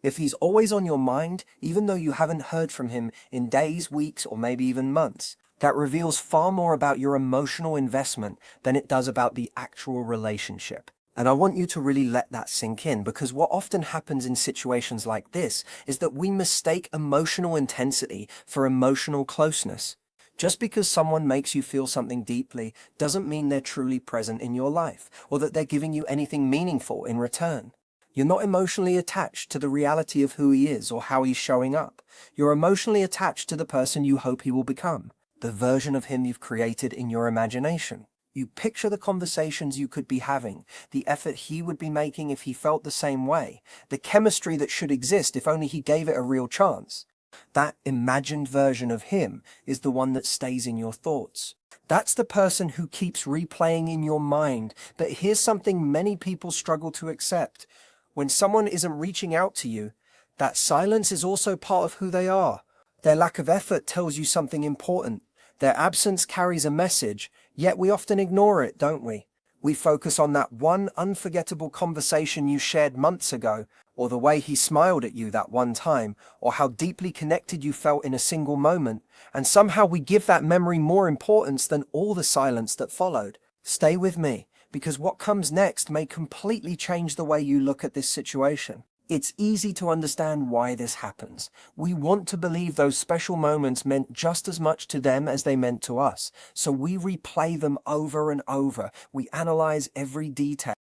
If he's always on your mind, even though you haven't heard from him in days, weeks, or maybe even months, that reveals far more about your emotional investment than it does about the actual relationship. And I want you to really let that sink in, because what often happens in situations like this is that we mistake emotional intensity for emotional closeness. Just because someone makes you feel something deeply doesn't mean they're truly present in your life, or that they're giving you anything meaningful in return. You're not emotionally attached to the reality of who he is or how he's showing up. You're emotionally attached to the person you hope he will become, the version of him you've created in your imagination. You picture the conversations you could be having, the effort he would be making if he felt the same way, the chemistry that should exist if only he gave it a real chance. That imagined version of him is the one that stays in your thoughts. That's the person who keeps replaying in your mind. But here's something many people struggle to accept. When someone isn't reaching out to you, that silence is also part of who they are. Their lack of effort tells you something important. Their absence carries a message, yet we often ignore it, don't we? We focus on that one unforgettable conversation you shared months ago, or the way he smiled at you that one time, or how deeply connected you felt in a single moment, and somehow we give that memory more importance than all the silence that followed. Stay with me, because what comes next may completely change the way you look at this situation. It's easy to understand why this happens. We want to believe those special moments meant just as much to them as they meant to us, so we replay them over and over. We analyze every detail.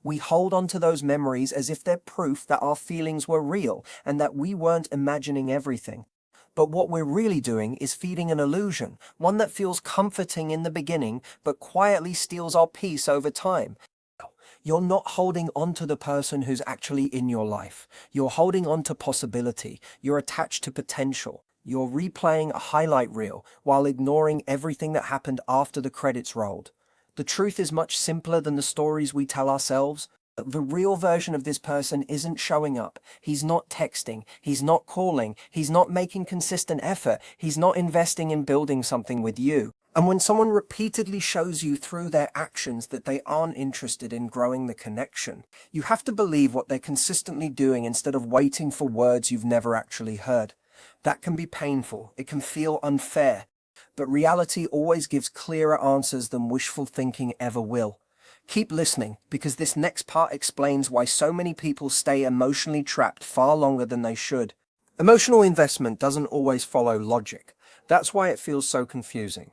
We hold on to those memories as if they're proof that our feelings were real and that we weren't imagining everything. But what we're really doing is feeding an illusion, one that feels comforting in the beginning but quietly steals our peace over time. You're not holding on to the person who's actually in your life. You're holding on to possibility. You're attached to potential. You're replaying a highlight reel while ignoring everything that happened after the credits rolled. The truth is much simpler than the stories we tell ourselves. The real version of this person isn't showing up. He's not texting. He's not calling. He's not making consistent effort. He's not investing in building something with you. And when someone repeatedly shows you through their actions that they aren't interested in growing the connection, you have to believe what they're consistently doing instead of waiting for words you've never actually heard. That can be painful. It can feel unfair. But reality always gives clearer answers than wishful thinking ever will. Keep listening, because this next part explains why so many people stay emotionally trapped far longer than they should. Emotional investment doesn't always follow logic. That's why it feels so confusing.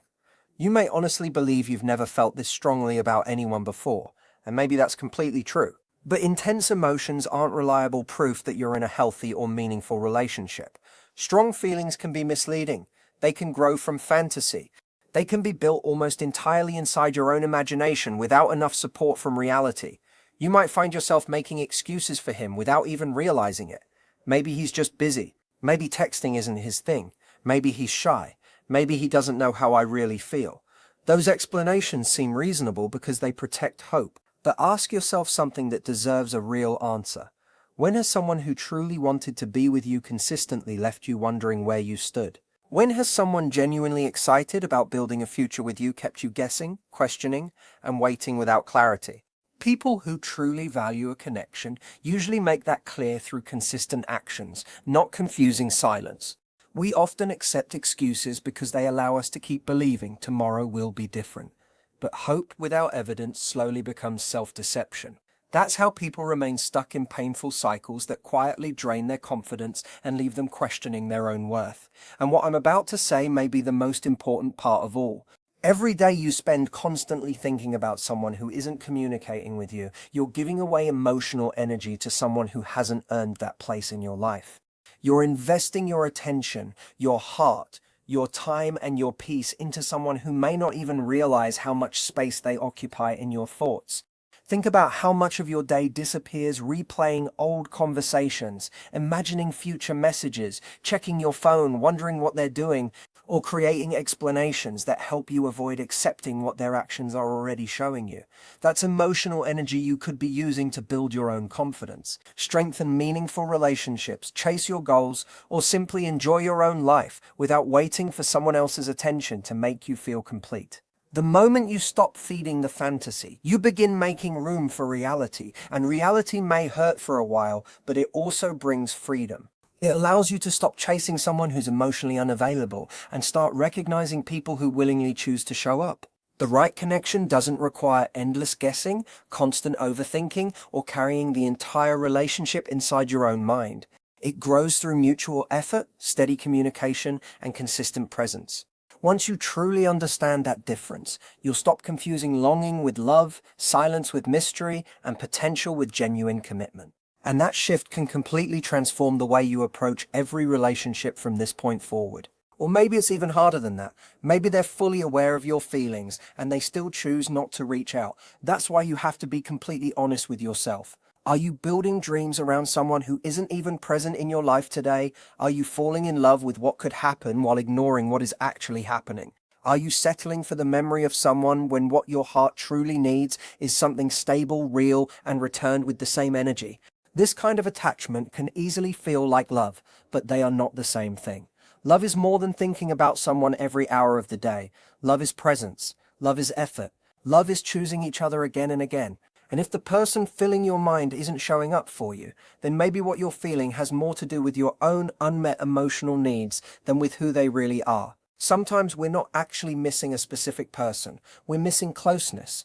You may honestly believe you've never felt this strongly about anyone before, and maybe that's completely true. But intense emotions aren't reliable proof that you're in a healthy or meaningful relationship. Strong feelings can be misleading. They can grow from fantasy. They can be built almost entirely inside your own imagination without enough support from reality. You might find yourself making excuses for him without even realizing it. Maybe he's just busy. Maybe texting isn't his thing. Maybe he's shy. Maybe he doesn't know how I really feel. Those explanations seem reasonable because they protect hope. But ask yourself something that deserves a real answer. When has someone who truly wanted to be with you consistently left you wondering where you stood? When has someone genuinely excited about building a future with you kept you guessing, questioning, and waiting without clarity? People who truly value a connection usually make that clear through consistent actions, not confusing silence. We often accept excuses because they allow us to keep believing tomorrow will be different. But hope without evidence slowly becomes self-deception. That's how people remain stuck in painful cycles that quietly drain their confidence and leave them questioning their own worth. And what I'm about to say may be the most important part of all. Every day you spend constantly thinking about someone who isn't communicating with you, you're giving away emotional energy to someone who hasn't earned that place in your life. You're investing your attention, your heart, your time and your peace into someone who may not even realize how much space they occupy in your thoughts. Think about how much of your day disappears replaying old conversations, imagining future messages, checking your phone, wondering what they're doing, or creating explanations that help you avoid accepting what their actions are already showing you. That's emotional energy you could be using to build your own confidence, strengthen meaningful relationships, chase your goals, or simply enjoy your own life without waiting for someone else's attention to make you feel complete. The moment you stop feeding the fantasy, you begin making room for reality, and reality may hurt for a while, but it also brings freedom. It allows you to stop chasing someone who's emotionally unavailable and start recognizing people who willingly choose to show up. The right connection doesn't require endless guessing, constant overthinking, or carrying the entire relationship inside your own mind. It grows through mutual effort, steady communication, and consistent presence. Once you truly understand that difference, you'll stop confusing longing with love, silence with mystery, and potential with genuine commitment. And that shift can completely transform the way you approach every relationship from this point forward. Or maybe it's even harder than that. Maybe they're fully aware of your feelings and they still choose not to reach out. That's why you have to be completely honest with yourself. Are you building dreams around someone who isn't even present in your life today? Are you falling in love with what could happen while ignoring what is actually happening? Are you settling for the memory of someone when what your heart truly needs is something stable, real, and returned with the same energy? This kind of attachment can easily feel like love, but they are not the same thing. Love is more than thinking about someone every hour of the day. Love is presence. Love is effort. Love is choosing each other again and again. And if the person filling your mind isn't showing up for you, then maybe what you're feeling has more to do with your own unmet emotional needs than with who they really are. Sometimes we're not actually missing a specific person. We're missing closeness.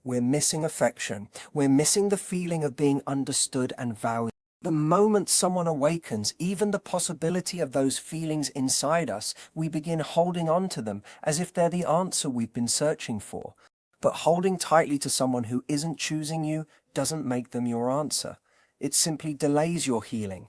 We're missing affection. We're missing the feeling of being understood and valued. The moment someone awakens, even the possibility of those feelings inside us, we begin holding on to them as if they're the answer we've been searching for. But holding tightly to someone who isn't choosing you doesn't make them your answer. It simply delays your healing.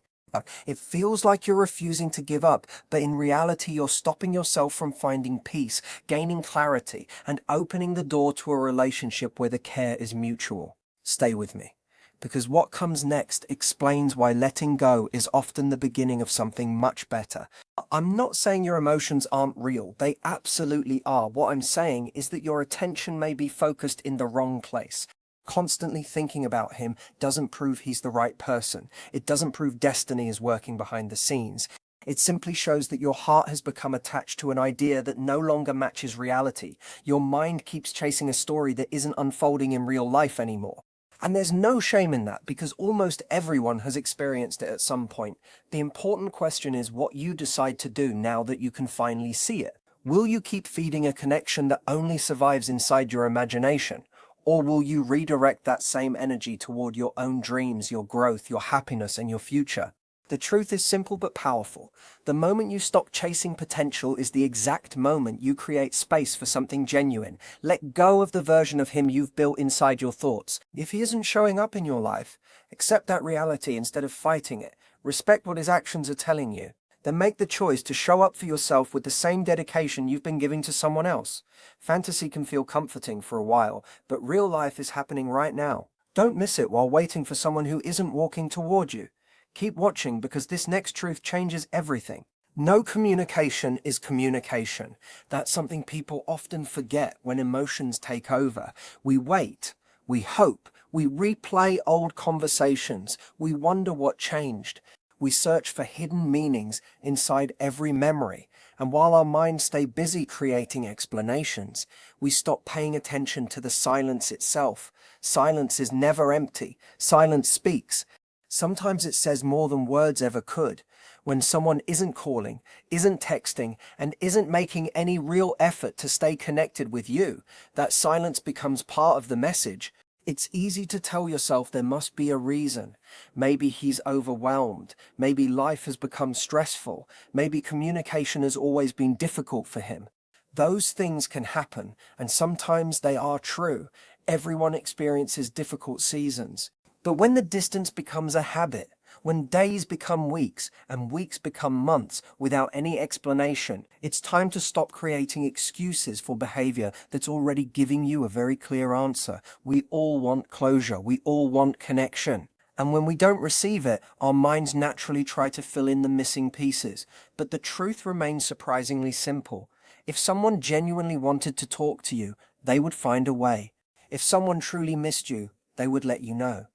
It feels like you're refusing to give up, but in reality you're stopping yourself from finding peace, gaining clarity, and opening the door to a relationship where the care is mutual. Stay with me, because what comes next explains why letting go is often the beginning of something much better. I'm not saying your emotions aren't real. They absolutely are. What I'm saying is that your attention may be focused in the wrong place. Constantly thinking about him doesn't prove he's the right person. It doesn't prove destiny is working behind the scenes. It simply shows that your heart has become attached to an idea that no longer matches reality. Your mind keeps chasing a story that isn't unfolding in real life anymore. And there's no shame in that, because almost everyone has experienced it at some point. The important question is what you decide to do now that you can finally see it. Will you keep feeding a connection that only survives inside your imagination? Or will you redirect that same energy toward your own dreams, your growth, your happiness, and your future? The truth is simple but powerful. The moment you stop chasing potential is the exact moment you create space for something genuine. Let go of the version of him you've built inside your thoughts. If he isn't showing up in your life, accept that reality instead of fighting it. Respect what his actions are telling you. Then make the choice to show up for yourself with the same dedication you've been giving to someone else. Fantasy can feel comforting for a while, but real life is happening right now. Don't miss it while waiting for someone who isn't walking toward you. Keep watching, because this next truth changes everything. No communication is communication. That's something people often forget when emotions take over. We wait, we hope, we replay old conversations, we wonder what changed. We search for hidden meanings inside every memory. And while our minds stay busy creating explanations, we stop paying attention to the silence itself. Silence is never empty. Silence speaks. Sometimes it says more than words ever could. When someone isn't calling, isn't texting, and isn't making any real effort to stay connected with you, that silence becomes part of the message. It's easy to tell yourself there must be a reason. Maybe he's overwhelmed. Maybe life has become stressful. Maybe communication has always been difficult for him. Those things can happen, and sometimes they are true. Everyone experiences difficult seasons. But when the distance becomes a habit, when days become weeks and weeks become months without any explanation, it's time to stop creating excuses for behavior that's already giving you a very clear answer. We all want closure. We all want connection. And when we don't receive it, our minds naturally try to fill in the missing pieces. But the truth remains surprisingly simple. If someone genuinely wanted to talk to you, they would find a way. If someone truly missed you, they would let you know.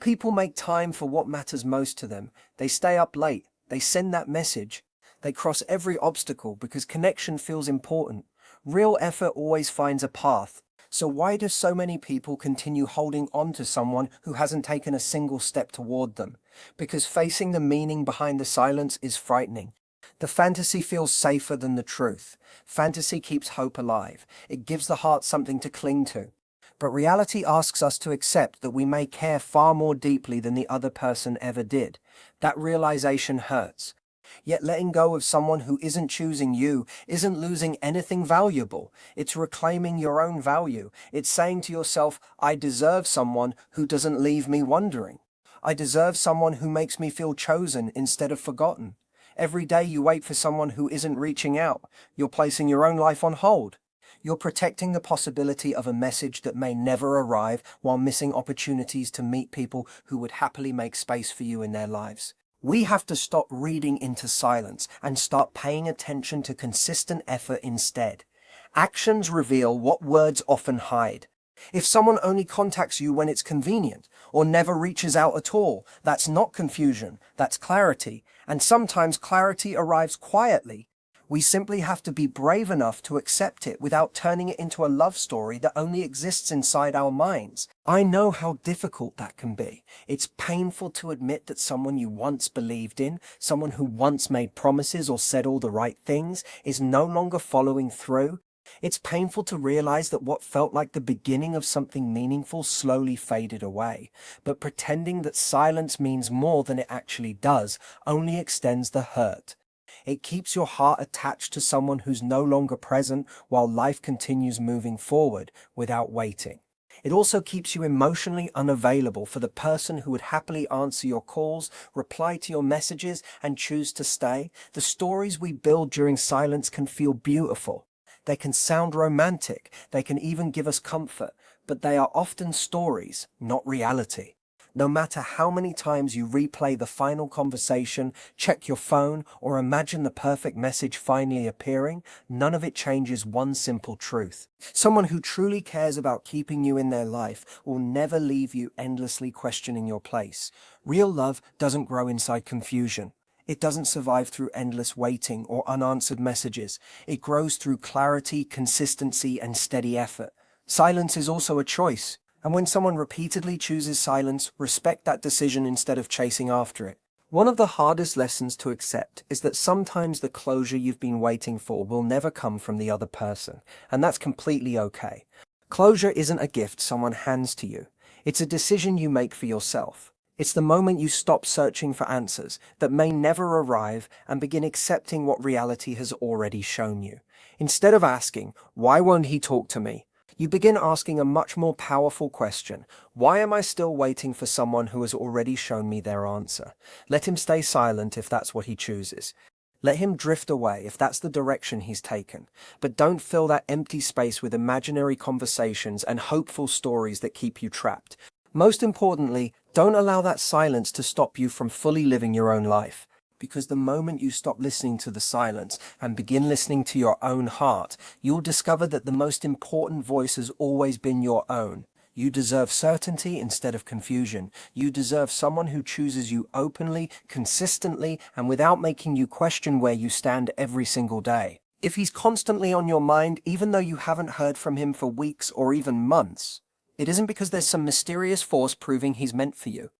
People make time for what matters most to them. They stay up late. They send that message. They cross every obstacle because connection feels important. Real effort always finds a path. So why do so many people continue holding on to someone who hasn't taken a single step toward them? Because facing the meaning behind the silence is frightening. The fantasy feels safer than the truth. Fantasy keeps hope alive. It gives the heart something to cling to. But reality asks us to accept that we may care far more deeply than the other person ever did. That realization hurts. Yet letting go of someone who isn't choosing you isn't losing anything valuable. It's reclaiming your own value. It's saying to yourself, I deserve someone who doesn't leave me wondering. I deserve someone who makes me feel chosen instead of forgotten. Every day you wait for someone who isn't reaching out. You're placing your own life on hold. You're protecting the possibility of a message that may never arrive while missing opportunities to meet people who would happily make space for you in their lives. We have to stop reading into silence and start paying attention to consistent effort instead. Actions reveal what words often hide. If someone only contacts you when it's convenient, or never reaches out at all, that's not confusion, that's clarity. And sometimes clarity arrives quietly. We simply have to be brave enough to accept it without turning it into a love story that only exists inside our minds. I know how difficult that can be. It's painful to admit that someone you once believed in, someone who once made promises or said all the right things, is no longer following through. It's painful to realize that what felt like the beginning of something meaningful slowly faded away. But pretending that silence means more than it actually does only extends the hurt. It keeps your heart attached to someone who's no longer present while life continues moving forward without waiting. It also keeps you emotionally unavailable for the person who would happily answer your calls, reply to your messages, and choose to stay. The stories we build during silence can feel beautiful. They can sound romantic. They can even give us comfort. But they are often stories, not reality. No matter how many times you replay the final conversation, check your phone, or imagine the perfect message finally appearing, none of it changes one simple truth. Someone who truly cares about keeping you in their life will never leave you endlessly questioning your place. Real love doesn't grow inside confusion. It doesn't survive through endless waiting or unanswered messages. It grows through clarity, consistency, and steady effort. Silence is also a choice. And when someone repeatedly chooses silence, respect that decision instead of chasing after it. One of the hardest lessons to accept is that sometimes the closure you've been waiting for will never come from the other person, and that's completely okay. Closure isn't a gift someone hands to you. It's a decision you make for yourself. It's the moment you stop searching for answers that may never arrive and begin accepting what reality has already shown you. Instead of asking, "Why won't he talk to me?" you begin asking a much more powerful question. Why am I still waiting for someone who has already shown me their answer? Let him stay silent if that's what he chooses. Let him drift away if that's the direction he's taken. But don't fill that empty space with imaginary conversations and hopeful stories that keep you trapped. Most importantly, don't allow that silence to stop you from fully living your own life. Because the moment you stop listening to the silence and begin listening to your own heart, you'll discover that the most important voice has always been your own. You deserve certainty instead of confusion. You deserve someone who chooses you openly, consistently, and without making you question where you stand every single day. If he's constantly on your mind, even though you haven't heard from him for weeks or even months, it isn't because there's some mysterious force proving he's meant for you.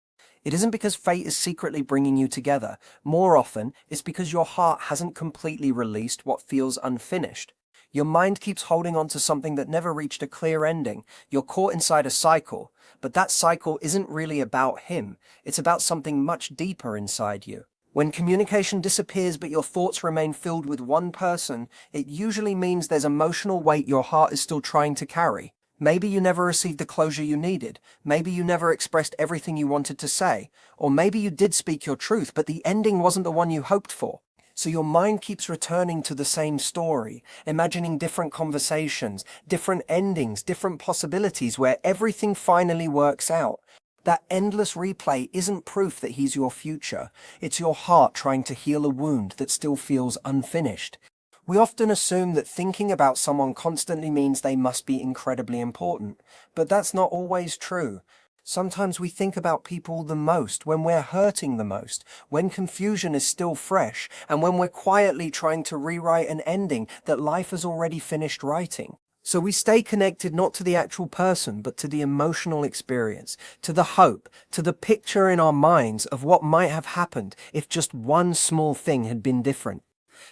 It isn't because fate is secretly bringing you together. More often, it's because your heart hasn't completely released what feels unfinished. Your mind keeps holding on to something that never reached a clear ending. You're caught inside a cycle, but that cycle isn't really about him. It's about something much deeper inside you. When communication disappears but your thoughts remain filled with one person, it usually means there's emotional weight your heart is still trying to carry. Maybe you never received the closure you needed. Maybe you never expressed everything you wanted to say. Or maybe you did speak your truth, but the ending wasn't the one you hoped for. So your mind keeps returning to the same story, imagining different conversations, different endings, different possibilities where everything finally works out. That endless replay isn't proof that he's your future. It's your heart trying to heal a wound that still feels unfinished. We often assume that thinking about someone constantly means they must be incredibly important, but that's not always true. Sometimes we think about people the most when we're hurting the most, when confusion is still fresh, and when we're quietly trying to rewrite an ending that life has already finished writing. So we stay connected not to the actual person, but to the emotional experience, to the hope, to the picture in our minds of what might have happened if just one small thing had been different.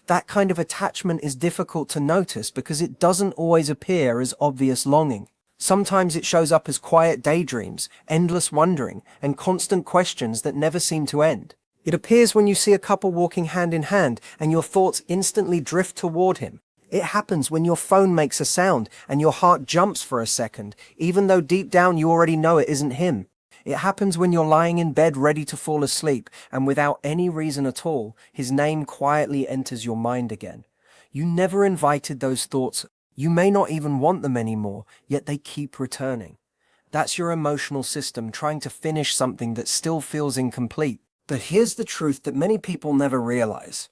That kind of attachment is difficult to notice because it doesn't always appear as obvious longing. Sometimes it shows up as quiet daydreams, endless wondering, and constant questions that never seem to end. It appears when you see a couple walking hand in hand and your thoughts instantly drift toward him. It happens when your phone makes a sound and your heart jumps for a second, even though deep down you already know it isn't him. It happens when you're lying in bed ready to fall asleep and without any reason at all, his name quietly enters your mind again. You never invited those thoughts. You may not even want them anymore, yet they keep returning. That's your emotional system trying to finish something that still feels incomplete. But here's the truth that many people never realize.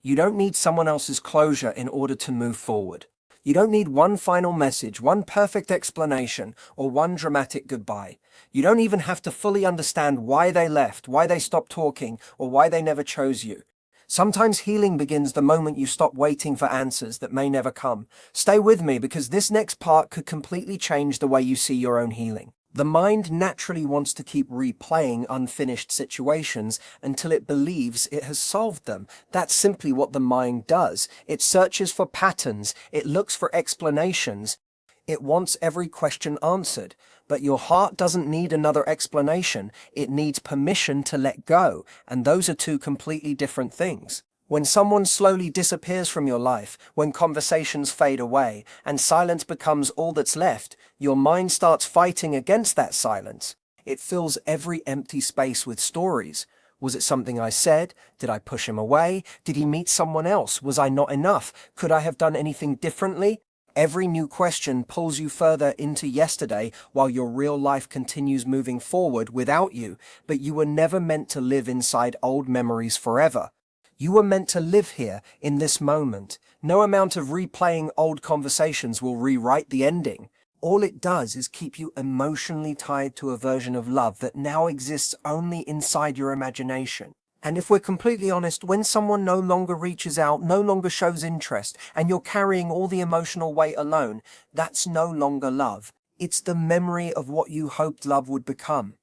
You don't need someone else's closure in order to move forward. You don't need one final message, one perfect explanation, or one dramatic goodbye. You don't even have to fully understand why they left, why they stopped talking, or why they never chose you. Sometimes healing begins the moment you stop waiting for answers that may never come. Stay with me because this next part could completely change the way you see your own healing. The mind naturally wants to keep replaying unfinished situations until it believes it has solved them. That's simply what the mind does. It searches for patterns, it looks for explanations, it wants every question answered. But your heart doesn't need another explanation, it needs permission to let go, and those are two completely different things. When someone slowly disappears from your life, when conversations fade away, and silence becomes all that's left, your mind starts fighting against that silence. It fills every empty space with stories. Was it something I said? Did I push him away? Did he meet someone else? Was I not enough? Could I have done anything differently? Every new question pulls you further into yesterday while your real life continues moving forward without you, but you were never meant to live inside old memories forever. You were meant to live here, in this moment. No amount of replaying old conversations will rewrite the ending. All it does is keep you emotionally tied to a version of love that now exists only inside your imagination. And if we're completely honest, when someone no longer reaches out, no longer shows interest, and you're carrying all the emotional weight alone, that's no longer love. It's the memory of what you hoped love would become.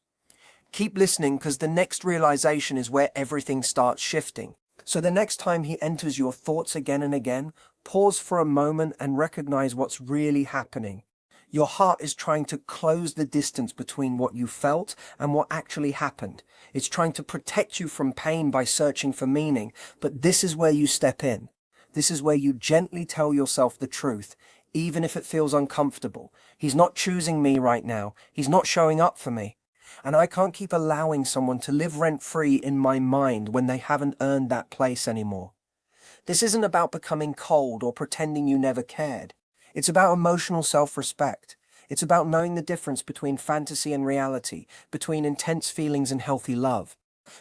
Keep listening because the next realization is where everything starts shifting. So the next time he enters your thoughts again and again, pause for a moment and recognize what's really happening. Your heart is trying to close the distance between what you felt and what actually happened. It's trying to protect you from pain by searching for meaning, but this is where you step in. This is where you gently tell yourself the truth, even if it feels uncomfortable. He's not choosing me right now. He's not showing up for me. And I can't keep allowing someone to live rent-free in my mind when they haven't earned that place anymore. This isn't about becoming cold or pretending you never cared. It's about emotional self-respect. It's about knowing the difference between fantasy and reality, between intense feelings and healthy love.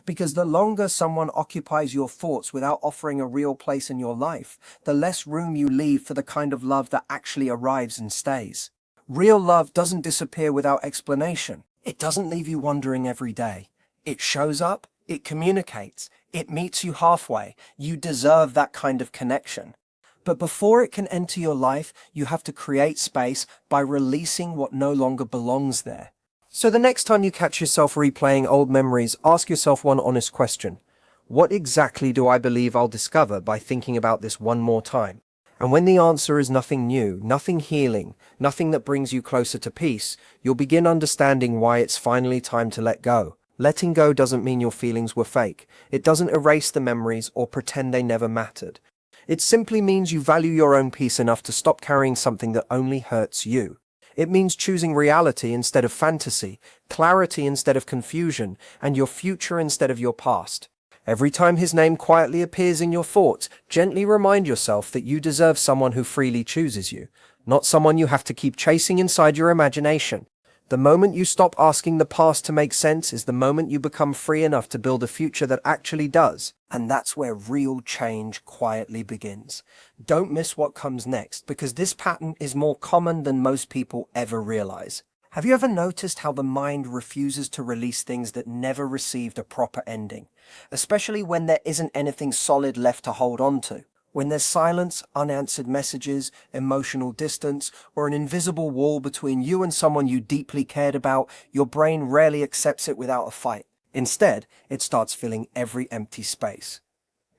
Because the longer someone occupies your thoughts without offering a real place in your life, the less room you leave for the kind of love that actually arrives and stays. Real love doesn't disappear without explanation. It doesn't leave you wondering every day. It shows up, it communicates, it meets you halfway. You deserve that kind of connection. But before it can enter your life, you have to create space by releasing what no longer belongs there. So the next time you catch yourself replaying old memories, ask yourself one honest question. What exactly do I believe I'll discover by thinking about this one more time? And when the answer is nothing new, nothing healing, nothing that brings you closer to peace, you'll begin understanding why it's finally time to let go. Letting go doesn't mean your feelings were fake. It doesn't erase the memories or pretend they never mattered. It simply means you value your own peace enough to stop carrying something that only hurts you. It means choosing reality instead of fantasy, clarity instead of confusion, and your future instead of your past. Every time his name quietly appears in your thoughts, gently remind yourself that you deserve someone who freely chooses you, not someone you have to keep chasing inside your imagination. The moment you stop asking the past to make sense is the moment you become free enough to build a future that actually does. And that's where real change quietly begins. Don't miss what comes next, because this pattern is more common than most people ever realize. Have you ever noticed how the mind refuses to release things that never received a proper ending, especially when there isn't anything solid left to hold on to? When there's silence, unanswered messages, emotional distance, or an invisible wall between you and someone you deeply cared about, your brain rarely accepts it without a fight. Instead, it starts filling every empty space.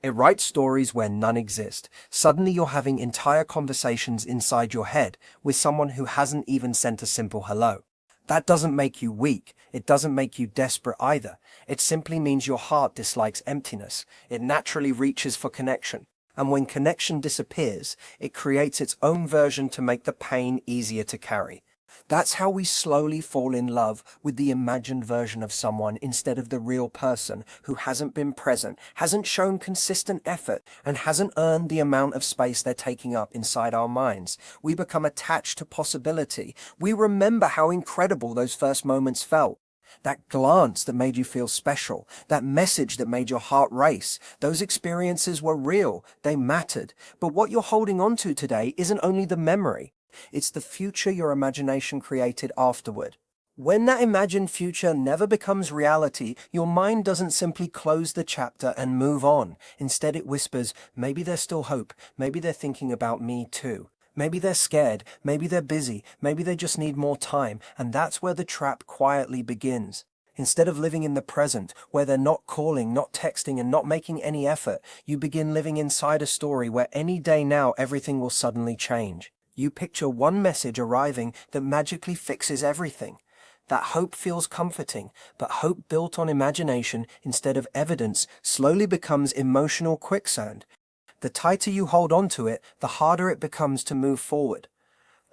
It writes stories where none exist. Suddenly you're having entire conversations inside your head with someone who hasn't even sent a simple hello. That doesn't make you weak. It doesn't make you desperate either. It simply means your heart dislikes emptiness. It naturally reaches for connection. And when connection disappears, it creates its own version to make the pain easier to carry. That's how we slowly fall in love with the imagined version of someone instead of the real person who hasn't been present, hasn't shown consistent effort, and hasn't earned the amount of space they're taking up inside our minds. We become attached to possibility. We remember how incredible those first moments felt. That glance that made you feel special, that message that made your heart race, those experiences were real, they mattered. But what you're holding on to today isn't only the memory, it's the future your imagination created afterward. When that imagined future never becomes reality, your mind doesn't simply close the chapter and move on. Instead it whispers, maybe there's still hope, maybe they're thinking about me too. Maybe they're scared, maybe they're busy, maybe they just need more time, and that's where the trap quietly begins. Instead of living in the present, where they're not calling, not texting, and not making any effort, you begin living inside a story where any day now everything will suddenly change. You picture one message arriving that magically fixes everything. That hope feels comforting, but hope built on imagination instead of evidence slowly becomes emotional quicksand. The tighter you hold on to it, the harder it becomes to move forward.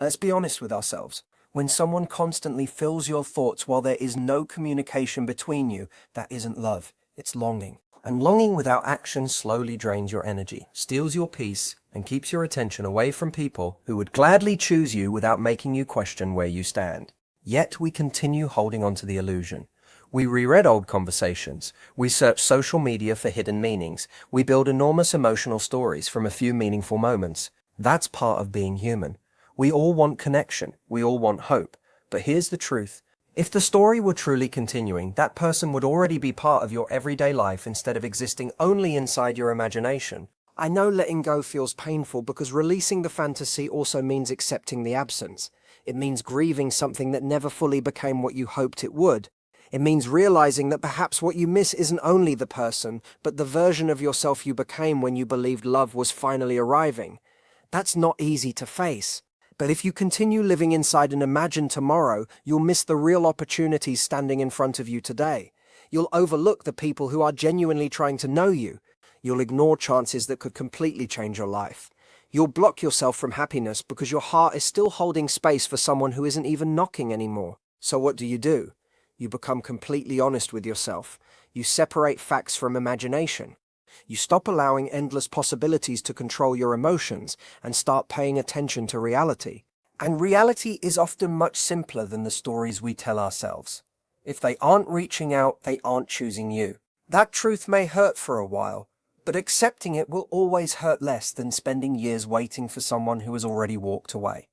Let's be honest with ourselves. When someone constantly fills your thoughts while there is no communication between you, that isn't love, it's longing. And longing without action slowly drains your energy, steals your peace, and keeps your attention away from people who would gladly choose you without making you question where you stand. Yet we continue holding on to the illusion. We reread old conversations. We search social media for hidden meanings. We build enormous emotional stories from a few meaningful moments. That's part of being human. We all want connection. We all want hope. But here's the truth. If the story were truly continuing, that person would already be part of your everyday life instead of existing only inside your imagination. I know letting go feels painful because releasing the fantasy also means accepting the absence. It means grieving something that never fully became what you hoped it would. It means realizing that perhaps what you miss isn't only the person, but the version of yourself you became when you believed love was finally arriving. That's not easy to face. But if you continue living inside an imagined tomorrow, you'll miss the real opportunities standing in front of you today. You'll overlook the people who are genuinely trying to know you. You'll ignore chances that could completely change your life. You'll block yourself from happiness because your heart is still holding space for someone who isn't even knocking anymore. So what do? You become completely honest with yourself. You separate facts from imagination. You stop allowing endless possibilities to control your emotions and start paying attention to reality. And reality is often much simpler than the stories we tell ourselves. If they aren't reaching out, they aren't choosing you. That truth may hurt for a while, but accepting it will always hurt less than spending years waiting for someone who has already walked away.